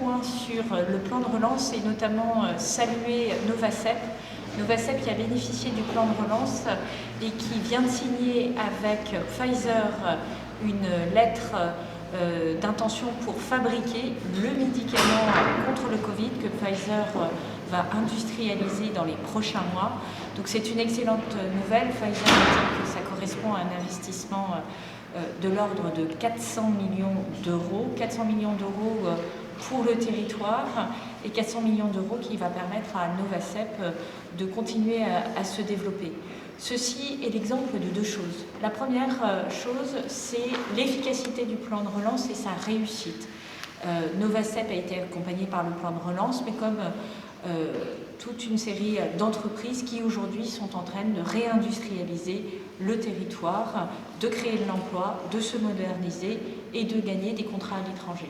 points sur le plan de relance et notamment saluer Novacep. Novacep qui a bénéficié du plan de relance et qui vient de signer avec Pfizer une lettre d'intention pour fabriquer le médicament contre le Covid que Pfizer va industrialiser dans les prochains mois. Donc c'est une excellente nouvelle. Pfizer dit que ça correspond à un investissement de l'ordre de 400 millions d'euros. 400 millions d'euros pour le territoire et 400 millions d'euros qui va permettre à Novacep de continuer à se développer. Ceci est l'exemple de deux choses. La première chose, c'est l'efficacité du plan de relance et sa réussite. Novacep a été accompagné par le plan de relance, mais comme toute une série d'entreprises qui aujourd'hui sont en train de réindustrialiser le territoire, de créer de l'emploi, de se moderniser et de gagner des contrats à l'étranger.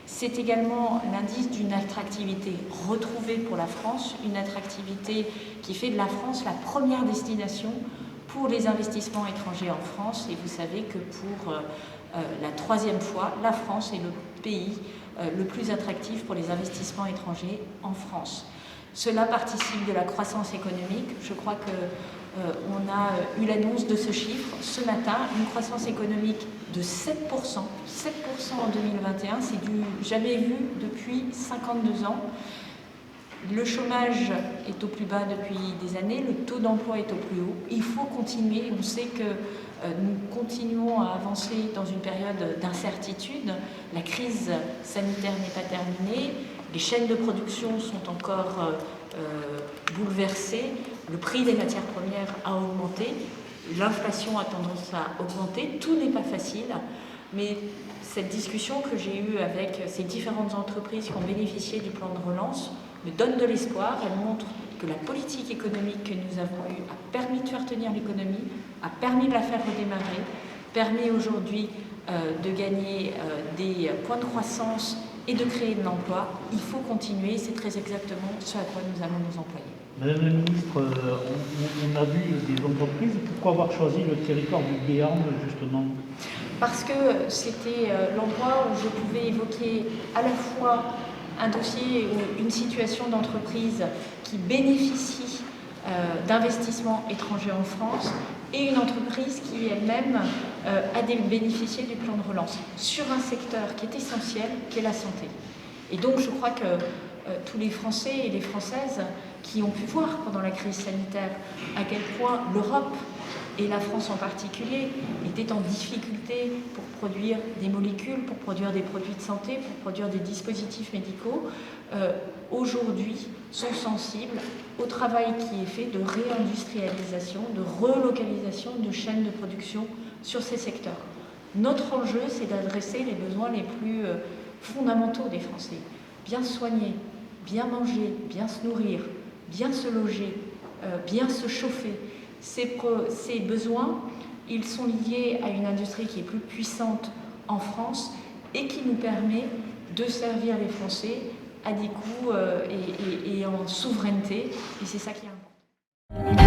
C'est également l'indice d'une attractivité retrouvée pour la France, une attractivité qui fait de la France la première destination pour les investissements étrangers en France. Et vous savez que pour la troisième fois, la France est le pays le plus attractif pour les investissements étrangers en France. Cela participe de la croissance économique. Je crois qu'on a eu l'annonce de ce chiffre ce matin, une croissance économique de 7%. 7% en 2021, c'est du jamais vu depuis 52 ans. Le chômage est au plus bas depuis des années, le taux d'emploi est au plus haut. Il faut continuer. On sait que nous continuons à avancer dans une période d'incertitude. La crise sanitaire n'est pas terminée. Les chaînes de production sont encore bouleversées. Le prix des matières premières a augmenté. L'inflation a tendance à augmenter. Tout n'est pas facile. Mais cette discussion que j'ai eue avec ces différentes entreprises qui ont bénéficié du plan de relance me donne de l'espoir. Elle montre que la politique économique que nous avons eue a permis de faire tenir l'économie, a permis de la faire redémarrer, permet aujourd'hui de gagner des points de croissance et de créer de l'emploi. Il faut continuer, c'est très exactement ce à quoi nous allons nous employer. Madame la ministre, on a vu des entreprises. Pourquoi avoir choisi le territoire du Béarn, justement? Parce que c'était l'endroit où je pouvais évoquer à la fois un dossier ou une situation d'entreprise qui bénéficie d'investissements étrangers en France et une entreprise qui elle-même a bénéficié du plan de relance sur un secteur qui est essentiel, qui est la santé. Et donc je crois que tous les Français et les Françaises qui ont pu voir pendant la crise sanitaire à quel point l'Europe et la France en particulier étaient en difficulté pour produire des molécules, pour produire des produits de santé, pour produire des dispositifs médicaux, aujourd'hui sont sensibles au travail qui est fait de réindustrialisation, de relocalisation de chaînes de production sur ces secteurs. Notre enjeu, c'est d'adresser les besoins les plus fondamentaux des Français. Bien se soigner, bien manger, bien se nourrir, bien se loger, bien se chauffer. Ces besoins, ils sont liés à une industrie qui est plus puissante en France et qui nous permet de servir les Français à des coûts et en souveraineté. Et c'est ça qui est important.